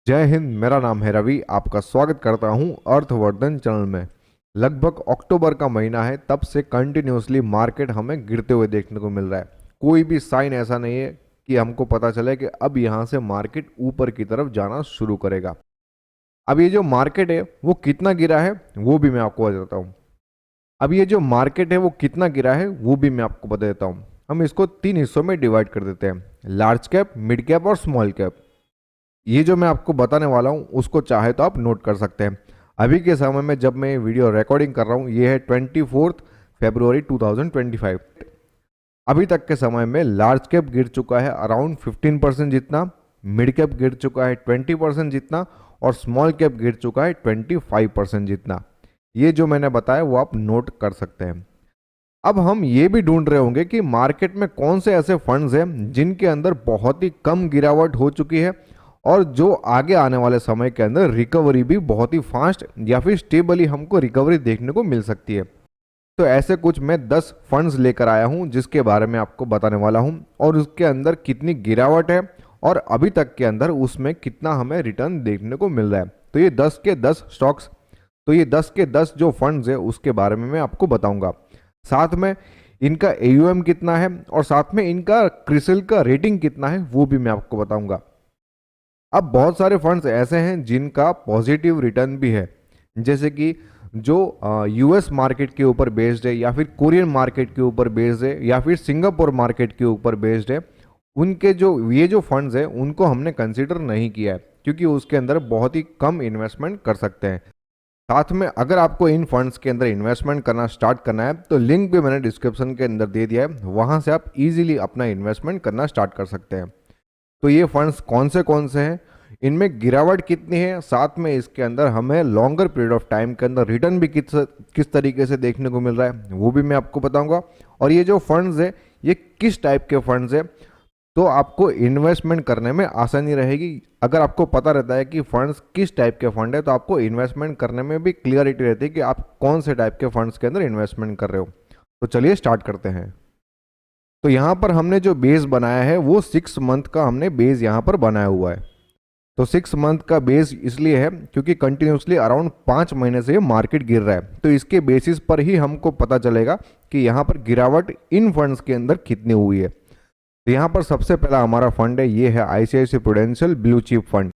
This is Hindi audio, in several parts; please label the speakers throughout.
Speaker 1: जय हिंद। मेरा नाम है रवि। आपका स्वागत करता हूं अर्थवर्धन चैनल में। लगभग अक्टूबर का महीना है, तब से कंटिन्यूसली मार्केट हमें गिरते हुए देखने को मिल रहा है। कोई भी साइन ऐसा नहीं है कि हमको पता चले कि अब यहां से मार्केट ऊपर की तरफ जाना शुरू करेगा। अब ये जो मार्केट है वो कितना गिरा है वो भी मैं आपको बता देता हूँ। अब ये जो मार्केट है वो कितना गिरा है वो भी मैं आपको बता देता हूँ। हम इसको 3 हिस्सों में डिवाइड कर देते हैं, लार्ज कैप, मिड कैप और स्मॉल कैप। ये जो मैं आपको बताने वाला हूँ उसको चाहे तो आप नोट कर सकते हैं। अभी के समय में जब मैं वीडियो रिकॉर्डिंग कर रहा हूँ, ये है 24 फरवरी 2025। अभी तक के समय में लार्ज कैप गिर चुका है अराउंड 15% जितना, मिड कैप गिर चुका है 20% जितना और स्मॉल कैप गिर चुका है 25% जितना। ये जो मैंने बताया वो आप नोट कर सकते हैं। अब हम ये भी ढूंढ रहे होंगे कि मार्केट में कौन से ऐसे फंड्स हैं जिनके अंदर बहुत ही कम गिरावट हो चुकी है और जो आगे आने वाले समय के अंदर रिकवरी भी बहुत ही फास्ट या फिर स्टेबली हमको रिकवरी देखने को मिल सकती है। तो ऐसे कुछ मैं 10 फंड्स लेकर आया हूं जिसके बारे में आपको बताने वाला हूं और उसके अंदर कितनी गिरावट है और अभी तक के अंदर उसमें कितना हमें रिटर्न देखने को मिल रहा है। तो ये 10 के 10 स्टॉक्स, तो ये 10 के 10 जो फंड्स है उसके बारे में मैं आपको बताऊंगा। साथ में इनका AUM कितना है और साथ में इनका क्रिसिल का रेटिंग कितना है वो भी मैं आपको बताऊंगा। अब बहुत सारे फंड्स ऐसे हैं जिनका पॉजिटिव रिटर्न भी है, जैसे कि जो US मार्केट के ऊपर बेस्ड है या फिर कोरियन मार्केट के ऊपर बेस्ड है या फिर सिंगापुर मार्केट के ऊपर बेस्ड है। उनके जो ये जो फंड्स है उनको हमने कंसीडर नहीं किया है क्योंकि उसके अंदर बहुत ही कम इन्वेस्टमेंट कर सकते हैं। साथ में अगर आपको इन फंड्स के अंदर इन्वेस्टमेंट करना स्टार्ट करना है तो लिंक भी मैंने डिस्क्रिप्शन के अंदर दे दिया है, वहाँ से आप इजीली अपना इन्वेस्टमेंट करना स्टार्ट कर सकते हैं। तो ये फंड्स कौन से हैं, इनमें गिरावट कितनी है, साथ में इसके अंदर हमें लॉन्गर पीरियड ऑफ टाइम के अंदर रिटर्न भी किस तरीके से देखने को मिल रहा है वो भी मैं आपको बताऊंगा। और ये जो फंड्स है ये किस टाइप के फंड्स है, तो आपको इन्वेस्टमेंट करने में आसानी रहेगी। अगर आपको पता रहता है कि फंड्स किस टाइप के फंड है तो आपको इन्वेस्टमेंट करने में भी क्लियरिटी रहती है कि आप कौन से टाइप के फंड्स के अंदर इन्वेस्टमेंट कर रहे हो। तो चलिए स्टार्ट करते हैं। तो यहाँ पर हमने जो बेस बनाया है वो 6 मंथ का हमने बेस यहाँ पर बनाया हुआ है। तो 6 मंथ का बेस इसलिए है क्योंकि कंटिन्यूसली अराउंड 5 महीने से ये मार्केट गिर रहा है, तो इसके बेसिस पर ही हमको पता चलेगा कि यहाँ पर गिरावट इन फंड्स के अंदर कितनी हुई है। तो यहाँ पर सबसे पहला हमारा फंड है, ये है ICICI prudential blue chip fund.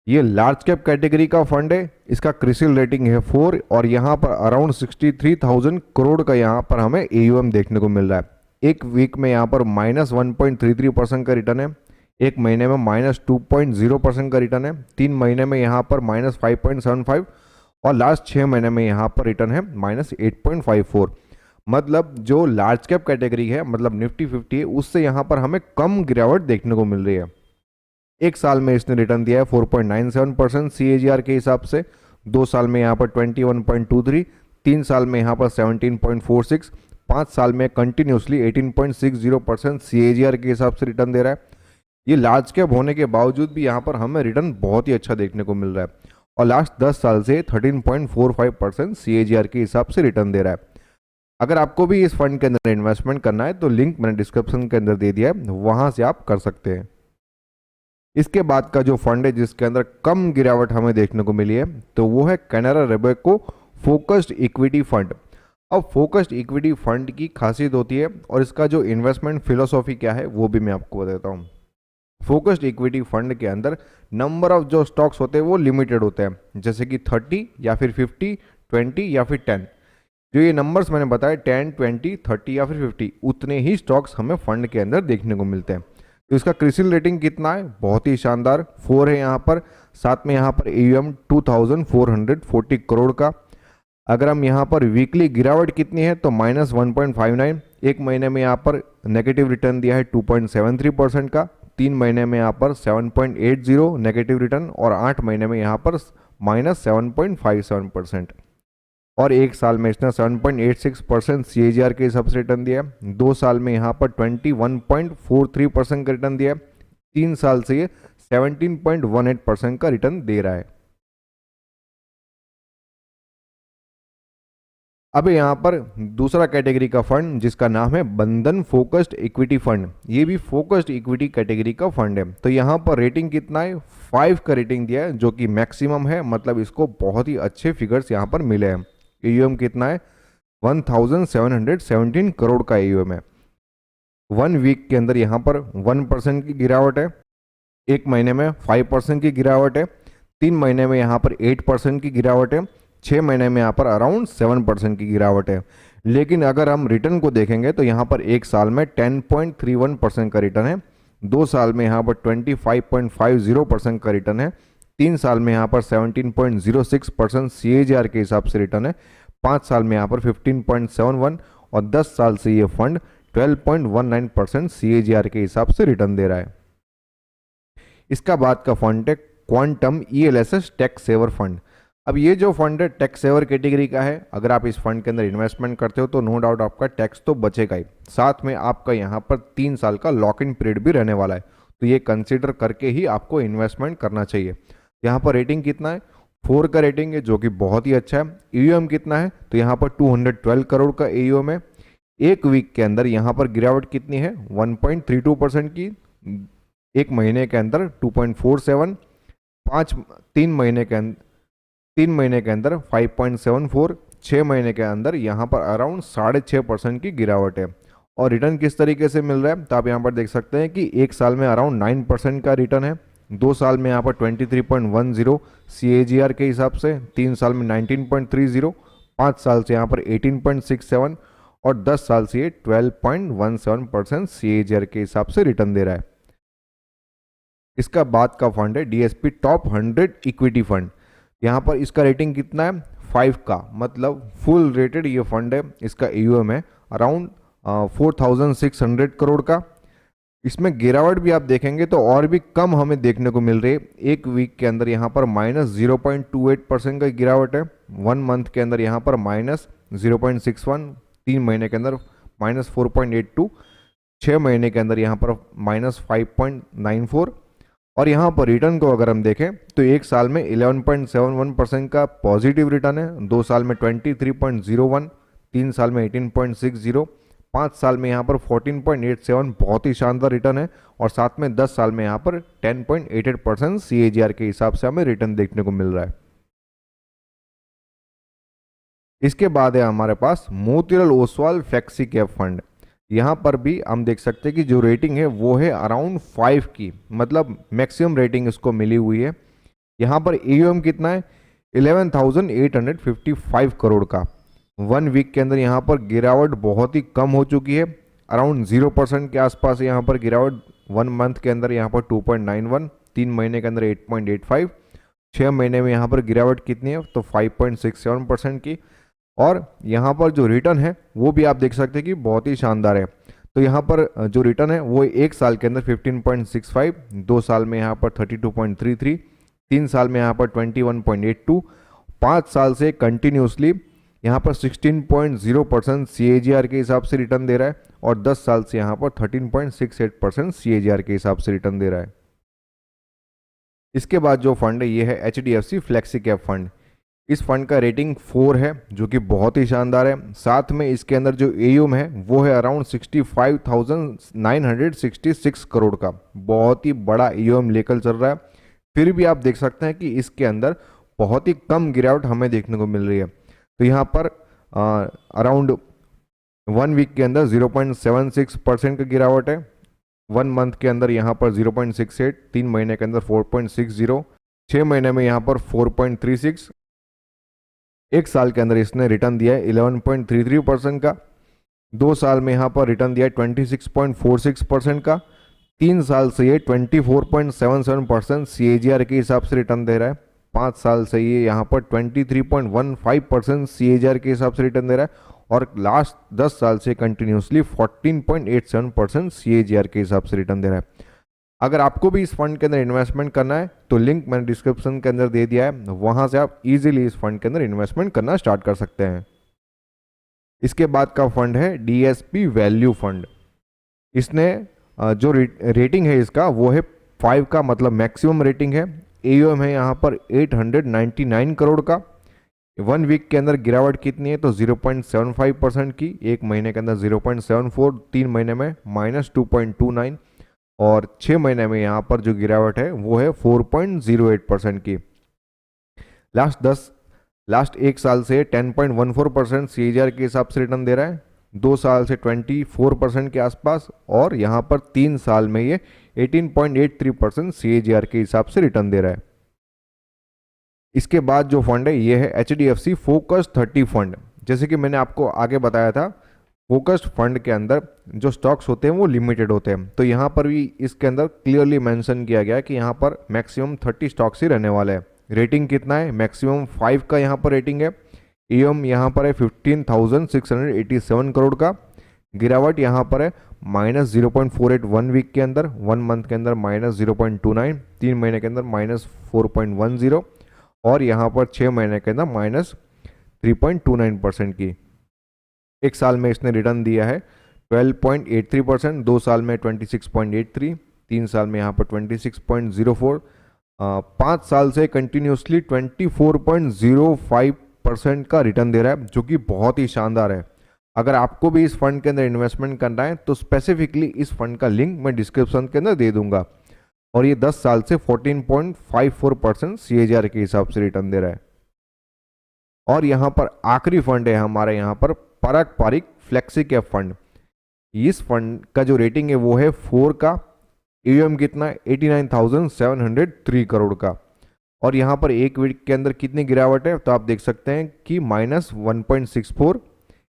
Speaker 1: ये लार्ज कैप कैटेगरी का फंड है, इसका क्रिसिल रेटिंग है 4 और यहाँ पर अराउंड 63,000 करोड़ का यहाँ पर हमें AUM देखने को मिल रहा है। एक वीक में यहाँ पर -1.33% का रिटर्न है, एक महीने में -2.0% का रिटर्न है, 3 महीने में यहाँ पर -5.75 और लास्ट 6 महीने में यहाँ पर रिटर्न है -8.54। मतलब जो लार्ज कैप कैटेगरी है, मतलब निफ्टी 50 है, उससे यहाँ पर हमें कम गिरावट देखने को मिल रही है। एक साल में इसने रिटर्न दिया है 4.97% CAGR के हिसाब से, 2 साल में यहाँ पर 21.23, 3 साल में यहाँ पर 17.46, 5 साल में कंटिन्यूसली 18.60% CAGR के हिसाब से रिटर्न दे रहा है। ये लार्ज कैप होने के बावजूद भी यहाँ पर हमें रिटर्न बहुत ही अच्छा देखने को मिल रहा है और लास्ट 10 साल से 13.45% CAGR के हिसाब से रिटर्न दे रहा है। अगर आपको भी इस फंड के अंदर इन्वेस्टमेंट करना है तो लिंक मैंने डिस्क्रिप्शन के अंदर दे दिया है, वहाँ से आप कर सकते हैं। इसके बाद का जो फंड है जिसके अंदर कम गिरावट हमें देखने को मिली है तो वो है Canara Robeco focused equity fund. अब फोकस्ड इक्विटी फंड की खासियत होती है और इसका जो इन्वेस्टमेंट फिलोसॉफी क्या है वो भी मैं आपको बताता हूँ। फोकस्ड इक्विटी फंड के अंदर नंबर ऑफ जो स्टॉक्स होते हैं वो लिमिटेड होते हैं, जैसे कि 30 या फिर 50, 20 या फिर 10। जो ये नंबर्स मैंने बताया 10, 20, 30 या फिर 50, उतने ही स्टॉक्स हमें फंड के अंदर देखने को मिलते हैं। तो इसका क्रिसिल रेटिंग कितना है, बहुत ही शानदार 4 है यहाँ पर। साथ में यहाँ पर AUM 2440 करोड़ का। अगर हम यहाँ पर वीकली गिरावट कितनी है तो -1.59, एक महीने में यहाँ पर नेगेटिव रिटर्न दिया है 2.73% का, 3 महीने में यहाँ पर 7.80 नेगेटिव रिटर्न और 8 महीने में यहाँ पर -7.57% और एक साल में इसने 7.86% CAGR के हिसाब से रिटर्न दिया है। 2 साल में यहाँ पर 21.43% का रिटर्न दिया है, 3 साल से ये 17.18% का रिटर्न दे रहा है। अब यहाँ पर दूसरा कैटेगरी का फंड जिसका नाम है बंधन फोकस्ड इक्विटी फंड, ये भी फोकस्ड इक्विटी कैटेगरी का फंड है। तो यहाँ पर रेटिंग कितना है 5 का रेटिंग दिया है जो कि मैक्सिमम है, मतलब इसको बहुत ही अच्छे फिगर्स यहाँ पर मिले हैं। एयूएम कितना है? 1717 करोड़ का एयूएम है। 1 वीक के अंदर यहाँ पर 1% की गिरावट है, एक महीने में 5% की गिरावट है, 3 महीने में यहाँ पर 8% की गिरावट है, 6 महीने में यहाँ पर अराउंड 7% की गिरावट है। लेकिन अगर हम रिटर्न को देखेंगे तो यहाँ पर एक साल में 10.31% का रिटर्न है, 2 साल में यहाँ पर 25.50% का रिटर्न है, 3 साल में यहाँ पर 17.06% CAGR के हिसाब से रिटर्न है, 5 साल में यहाँ पर 15.71 और 10 साल से ये फंड 12.19% CAGR के हिसाब से रिटर्न दे रहा है। इसका बाद का फंड है Quantum ELSS tax saver fund. अब ये जो फंड है टैक्स सेवर कैटेगरी का है। अगर आप इस फंड के अंदर इन्वेस्टमेंट करते हो तो नो डाउट आपका टैक्स तो बचेगा ही, साथ में आपका यहाँ पर 3 साल का लॉक इन पीरियड भी रहने वाला है, तो ये कंसिडर करके ही आपको इन्वेस्टमेंट करना चाहिए। यहाँ पर रेटिंग कितना है? 4 का रेटिंग है जो कि बहुत ही अच्छा है। एयूएम कितना है? तो यहाँ पर 212 करोड़ का एयूएम है। एक वीक के अंदर यहाँ पर गिरावट कितनी है? 1.32% की, एक महीने के अंदर 2.47, 3 महीने के अंदर 5.74, 6 महीने के अंदर यहाँ पर अराउंड 6.5% की गिरावट है। और रिटर्न किस तरीके से मिल रहा है तो आप यहाँ पर देख सकते हैं कि एक साल में अराउंड 9% का रिटर्न है, 2 साल में यहाँ पर 23.10 CAGR के हिसाब से, 3 साल में 19.30, 5 साल से यहाँ पर 18.67 और 10 साल से ये 12.17% CAGR के हिसाब से रिटर्न दे रहा है। इसका बाद का फंड है DSP टॉप 100 इक्विटी फंड। यहाँ पर इसका रेटिंग कितना है? 5 का, मतलब फुल रेटेड ये फंड है। इसका एयूएम है अराउंड 4600 करोड़ का। इसमें गिरावट भी आप देखेंगे तो और भी कम हमें देखने को मिल रही है। एक वीक के अंदर यहाँ पर -0.28% का गिरावट है, 1 मंथ के अंदर यहाँ पर -0.61, 3 महीने के अंदर -4.82, 6 महीने के अंदर यहाँ पर -5.94 और यहाँ पर रिटर्न को अगर हम देखें तो एक साल में 11.71% का पॉजिटिव रिटर्न है, 2 साल में 23.01, 3 साल में 18.60, 5 साल में यहाँ पर 14.87 बहुत ही शानदार रिटर्न है और साथ में 10 साल में यहाँ पर 10.88% CAGR के हिसाब से हमें रिटर्न देखने को मिल रहा है। इसके बाद है हमारे पास Motilal Oswal flexi cap fund. यहाँ पर भी हम देख सकते हैं कि जो रेटिंग है वो है अराउंड 5 की, मतलब मैक्सिमम रेटिंग इसको मिली हुई है। यहाँ पर एयूएम कितना है? 11,855 करोड़ का। 1 वीक के अंदर यहाँ पर गिरावट बहुत ही कम हो चुकी है, अराउंड 0% के आसपास यहाँ पर गिरावट। 1 मंथ के अंदर यहाँ पर 2.91, 3 महीने के अंदर 8.85, 6 महीने में यहाँ पर गिरावट कितनी है तो 5.67% की। और यहाँ पर जो रिटर्न है वो भी आप देख सकते हैं कि बहुत ही शानदार है। तो यहाँ पर जो रिटर्न है वो एक साल के अंदर 15.65, 2 साल में यहाँ पर 32.33, 3 साल में यहाँ पर 21.82, 5 साल से कंटिन्यूसली यहाँ पर 16.0% CAGR के हिसाब से रिटर्न दे रहा है और 10 साल से यहाँ पर 13.68% CAGR के हिसाब से रिटर्न दे रहा है। इसके बाद जो फंड है ये है HDFC फ्लेक्सी कैप फंड। इस फंड का रेटिंग 4 है जो कि बहुत ही शानदार है। साथ में इसके अंदर जो एयूएम है वो है अराउंड 65,966 करोड़ का, बहुत ही बड़ा एयूएम लेकर चल रहा है। फिर भी आप देख सकते हैं कि इसके अंदर बहुत ही कम गिरावट हमें देखने को मिल रही है। तो यहाँ पर अराउंड 1 वीक के अंदर 0.76% का गिरावट है, 1 मंथ के अंदर यहाँ पर 0.68, 3 महीने के अंदर 4.60, 6 महीने में यहाँ पर 4.36, एक साल के अंदर इसने रिटर्न दिया है 11.33% का, 2 साल में यहाँ पर रिटर्न दिया है 26.46% का, 3 साल से ये 24.77% CAGR के हिसाब से रिटर्न दे रहा है, 5 साल से ये यहाँ पर 23.15% CAGR के हिसाब से रिटर्न दे रहा है और लास्ट 10 साल से कंटिन्यूसली 14.87% CAGR के हिसाब से रिटर्न दे रहा है। अगर आपको भी इस फंड के अंदर इन्वेस्टमेंट करना है तो लिंक मैंने डिस्क्रिप्शन के अंदर दे दिया है, वहां से आप इजीली इस फंड के अंदर इन्वेस्टमेंट करना स्टार्ट कर सकते हैं। इसके बाद का फंड है DSP वैल्यू फंड। इसने जो रेटिंग है इसका वो है 5 का, मतलब मैक्सिमम रेटिंग है। एयूएम है यहाँ पर 899 करोड़ का। 1 वीक के अंदर गिरावट कितनी है तो 0.75% की, एक महीने के अंदर 0.74, 3 महीने में -2.29, और 6 महीने में यहाँ पर जो गिरावट है वो है 4.08% की। लास्ट एक साल से 10.14% CAGR के हिसाब से रिटर्न दे रहा है, 2 साल से 24% के आसपास, और यहाँ पर 3 साल में ये 18.83% CAGR के हिसाब से रिटर्न दे रहा है। इसके बाद जो फंड है ये है HDFC फोकस्ड 30 फंड। जैसे कि मैंने आपको आगे बताया था, फोकस्ड फंड के अंदर जो स्टॉक्स होते हैं वो लिमिटेड होते हैं, तो यहाँ पर भी इसके अंदर क्लियरली मेंशन किया गया है कि यहाँ पर मैक्सिमम 30 स्टॉक्स ही रहने वाले हैं। रेटिंग कितना है, मैक्सिमम 5 का यहाँ पर रेटिंग है। EM यहाँ पर है 15,687 करोड़ का। गिरावट यहाँ पर है -0.48 1 वीक के अंदर, 1 मंथ के अंदर -0.29, 3 महीने के अंदर -4.10, और यहाँ पर 6 महीने के अंदर -3.29% की। एक साल में इसने रिटर्न दिया है 12.83%, 2 साल में 26.83, 3 साल में यहाँ पर 26.04, 5 साल से कंटिन्यूसली 24.05% का रिटर्न दे रहा है, जो कि बहुत ही शानदार है। अगर आपको भी इस फंड के अंदर इन्वेस्टमेंट करना है तो स्पेसिफिकली इस फंड का लिंक मैं डिस्क्रिप्शन के अंदर दे दूंगा। और ये 10 साल से 14.54% CAGR के हिसाब से रिटर्न दे रहा है। और यहाँ पर आखिरी फंड है हमारे यहाँ पर पराग पारिक फ्लेक्सी कैप फंड। इस फंड का जो रेटिंग है वो है 4 का। EM कितना है 89,703 करोड़ का। और यहाँ पर एक वीक के अंदर कितनी गिरावट है तो आप देख सकते हैं कि -1.64,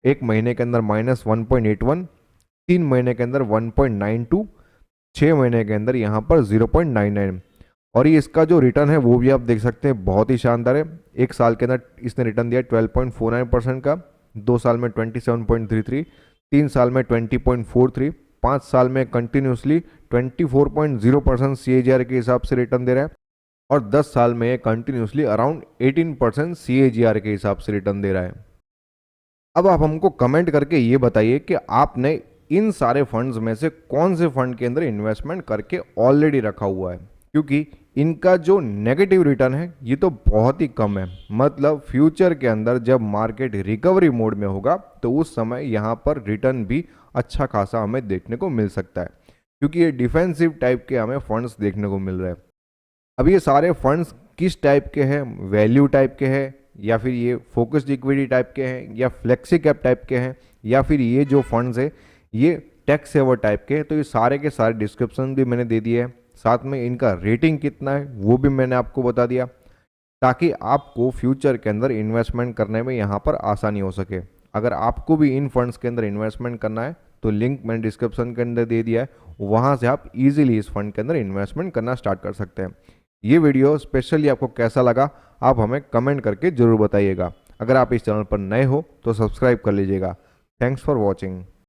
Speaker 1: एक महीने के अंदर -1.81, 3 महीने के अंदर 1.92, 6 महीने के अंदर यहाँ पर 0.99। और ये इसका जो रिटर्न है वो भी आप देख सकते हैं बहुत ही शानदार है। एक साल के अंदर इसने रिटर्न दिया 12.49% का, 2 साल में 27.33, 3 साल में 20.43, 5 साल में कंटिन्यूसली 24.0% CAGR के हिसाब से रिटर्न दे रहा है, और 10 साल में कंटिन्यूसली अराउंड 18% CAGR के हिसाब से रिटर्न दे रहा है। अब आप हमको कमेंट करके ये बताइए कि आपने इन सारे फंड्स में से कौन से फंड के अंदर इन्वेस्टमेंट करके ऑलरेडी रखा हुआ है, क्योंकि इनका जो नेगेटिव रिटर्न है ये तो बहुत ही कम है। मतलब फ्यूचर के अंदर जब मार्केट रिकवरी मोड में होगा तो उस समय यहाँ पर रिटर्न भी अच्छा खासा हमें देखने को मिल सकता है, क्योंकि ये डिफेंसिव टाइप के हमें फंड्स देखने को मिल रहे हैं। अब ये सारे फंड्स किस टाइप के हैं, वैल्यू टाइप के हैं, या फिर ये फोकस्ड इक्विटी टाइप के हैं, या फ्लेक्सी कैप टाइप के हैं, या फिर ये जो फंड्स है ये टैक्स सेवर टाइप के हैं, तो ये सारे के सारे डिस्क्रिप्शन भी मैंने दे दिए हैं। साथ में इनका रेटिंग कितना है वो भी मैंने आपको बता दिया, ताकि आपको फ्यूचर के अंदर इन्वेस्टमेंट करने में यहाँ पर आसानी हो सके। अगर आपको भी इन फंड्स के अंदर इन्वेस्टमेंट करना है तो लिंक मैंने डिस्क्रिप्शन के अंदर दे दिया है, वहाँ से आप इजीली इस फंड के अंदर इन्वेस्टमेंट करना स्टार्ट कर सकते हैं। ये वीडियो स्पेशली आपको कैसा लगा आप हमें कमेंट करके ज़रूर बताइएगा। अगर आप इस चैनल पर नए हो तो सब्सक्राइब कर लीजिएगा। Thanks for watching.